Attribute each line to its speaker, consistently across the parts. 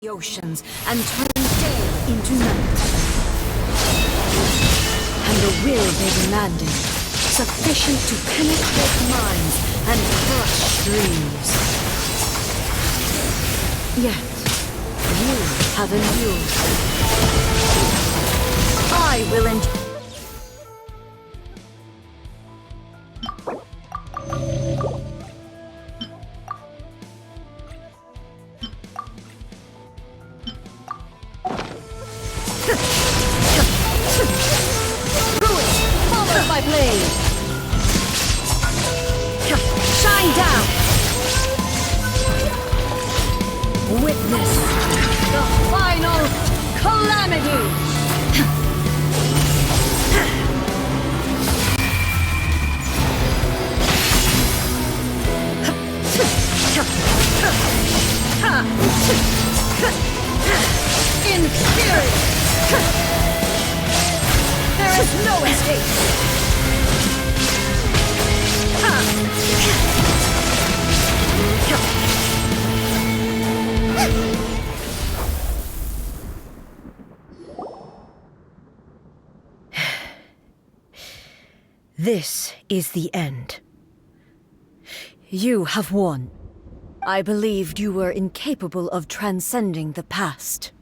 Speaker 1: the oceans and turn day into night. And the will they demanded, sufficient to penetrate minds and crush dreams. Yet, you have endured. I will endure. My blade! Shine down! Witness the final calamity! In spirit! There is no escape! This is the end. You have won. I believed you were incapable of transcending the past.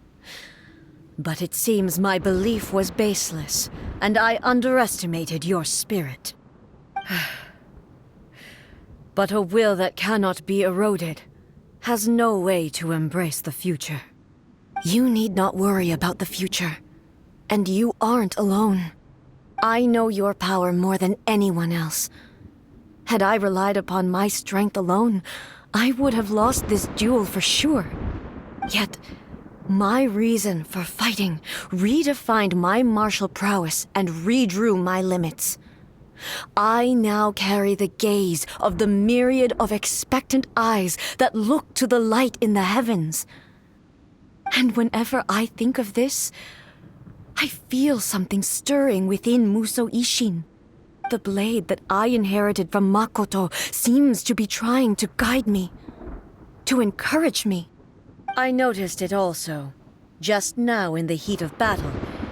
Speaker 1: But it seems my belief was baseless, and I underestimated your spirit. But a will that cannot be eroded has no way to embrace the future. You need not worry about the future, and you aren't alone. I know your power more than anyone else. Had I relied upon my strength alone, I would have lost this duel for sure. Yet, my reason for fighting redefined my martial prowess and redrew my limits. I now carry the gaze of the myriad of expectant eyes that look to the light in the heavens. And whenever I think of this, I feel something stirring within Musou Ishin. The blade that I inherited from Makoto seems to be trying to guide me, to encourage me. I noticed it also. Just now in the heat of battle,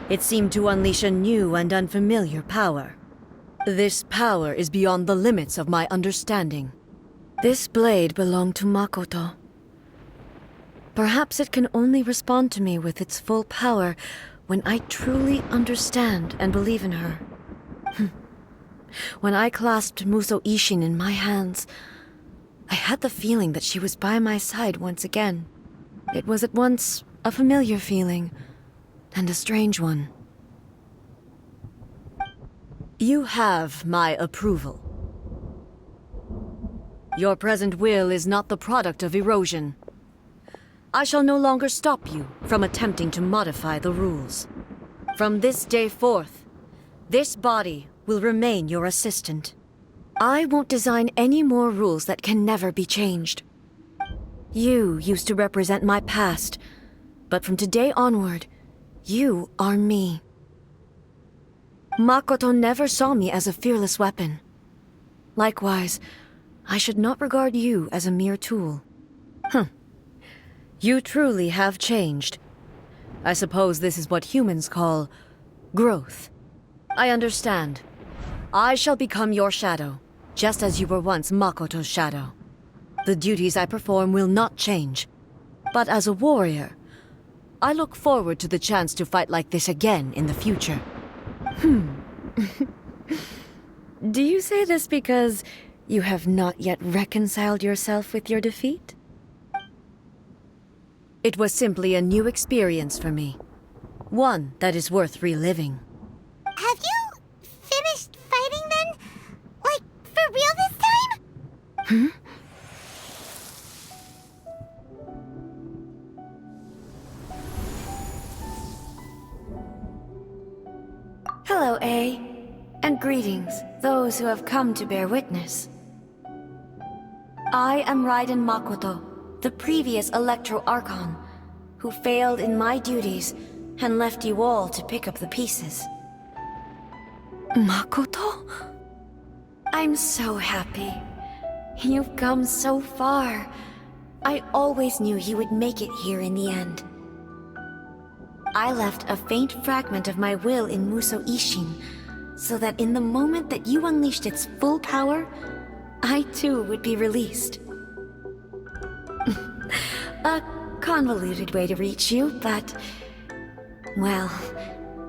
Speaker 1: it seemed to unleash a new and unfamiliar power. This power is beyond the limits of my understanding. This blade belonged to Makoto. Perhaps it can only respond to me with its full power when I truly understand and believe in her. When I clasped Musou Ishin in my hands, I had the feeling that she was by my side once again. It was at once a familiar feeling and a strange one. You have my approval. Your present will is not the product of erosion. I shall no longer stop you from attempting to modify the rules. From this day forth, this body will remain your assistant. I won't design any more rules that can never be changed. You used to represent my past, but from today onward, you are me. Makoto never saw me as a fearless weapon. Likewise, I should not regard you as a mere tool. You truly have changed. I suppose this is what humans call growth. I understand. I shall become your shadow, just as you were once Makoto's shadow. The duties I perform will not change. But as a warrior, I look forward to the chance to fight like this again in the future. Do you say this because you have not yet reconciled yourself with your defeat? It was simply a new experience for me. One that is worth reliving.
Speaker 2: Have you finished fighting then? Like, for real this time?
Speaker 3: Hello, A. And greetings, those who have come to bear witness. I am Raiden Makoto, the previous Electro Archon, who failed in my duties and left you all to pick up the pieces.
Speaker 1: Makoto?
Speaker 3: I'm so happy. You've come so far. I always knew you would make it here in the end. I left a faint fragment of my will in Muso Ishin, so that in the moment that you unleashed its full power, I too would be released. A convoluted way to reach you, but... well,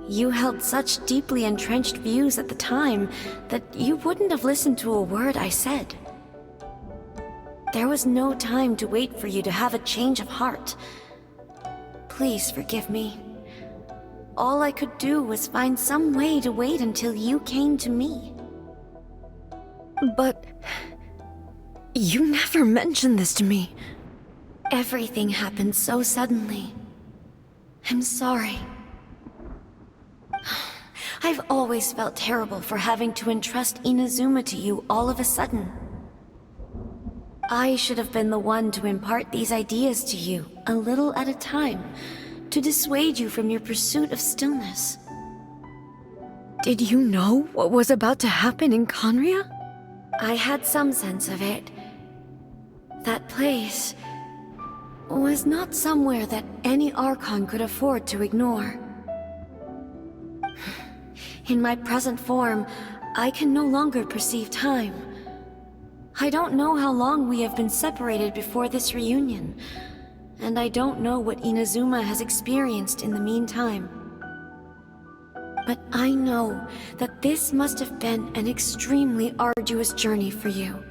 Speaker 3: you held such deeply entrenched views at the time that you wouldn't have listened to a word I said. There was no time to wait for you to have a change of heart. Please forgive me. All I could do was find some way to wait until you came to me.
Speaker 1: But... you never mentioned this to me.
Speaker 3: Everything happened so suddenly. I'm sorry. I've always felt terrible for having to entrust Inazuma to you all of a sudden. I should have been the one to impart these ideas to you, a little at a time, to dissuade you from your pursuit of stillness.
Speaker 1: Did you know what was about to happen in Conria?
Speaker 3: I had some sense of it. That place was not somewhere that any Archon could afford to ignore. In my present form, I can no longer perceive time. I don't know how long we have been separated before this reunion, and I don't know what Inazuma has experienced in the meantime. But I know that this must have been an extremely arduous journey for you.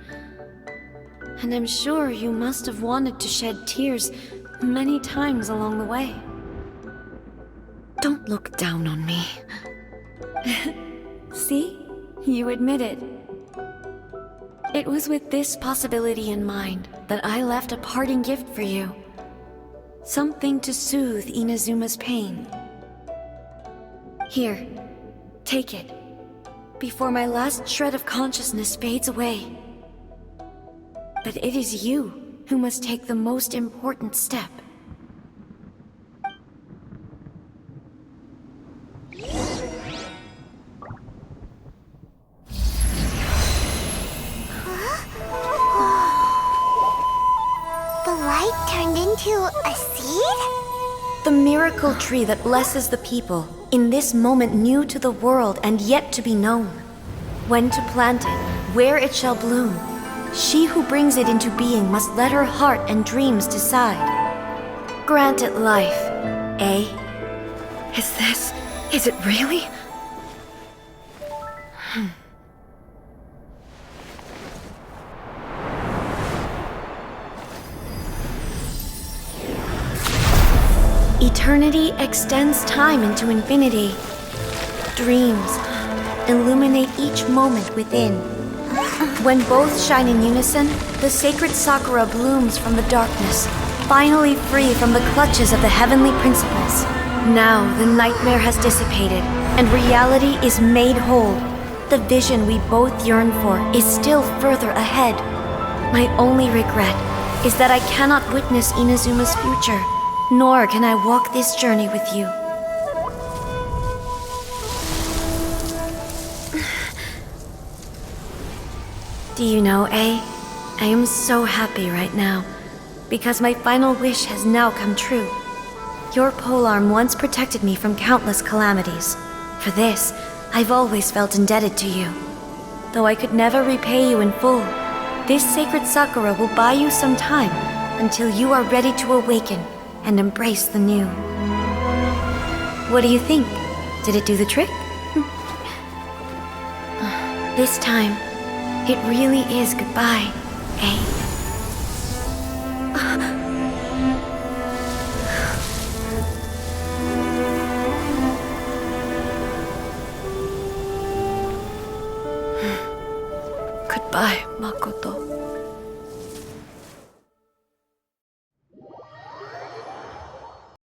Speaker 3: And I'm sure you must have wanted to shed tears many times along the way.
Speaker 1: Don't look down on me.
Speaker 3: See? You admit it. It was with this possibility in mind that I left a parting gift for you. Something to soothe Inazuma's pain. Here, take it, before my last shred of consciousness fades away. But it is you who must take the most important step.
Speaker 2: Into a seed?
Speaker 3: The miracle tree that blesses the people, in this moment new to the world and yet to be known. When to plant it, where it shall bloom, she who brings it into being must let her heart and dreams decide. Grant it life, eh?
Speaker 1: Is it really?
Speaker 3: Eternity extends time into infinity. Dreams illuminate each moment within. When both shine in unison, the sacred Sakura blooms from the darkness, finally free from the clutches of the heavenly principles. Now the nightmare has dissipated, and reality is made whole. The vision we both yearn for is still further ahead. My only regret is that I cannot witness Inazuma's future, nor can I walk this journey with you. Do you know, I am so happy right now, because my final wish has now come true. Your polearm once protected me from countless calamities. For this, I've always felt indebted to you. Though I could never repay you in full, this sacred Sakura will buy you some time until you are ready to awaken and embrace the new. What do you think? Did it do the trick? This time, it really is goodbye, eh?
Speaker 1: Goodbye, Makoto.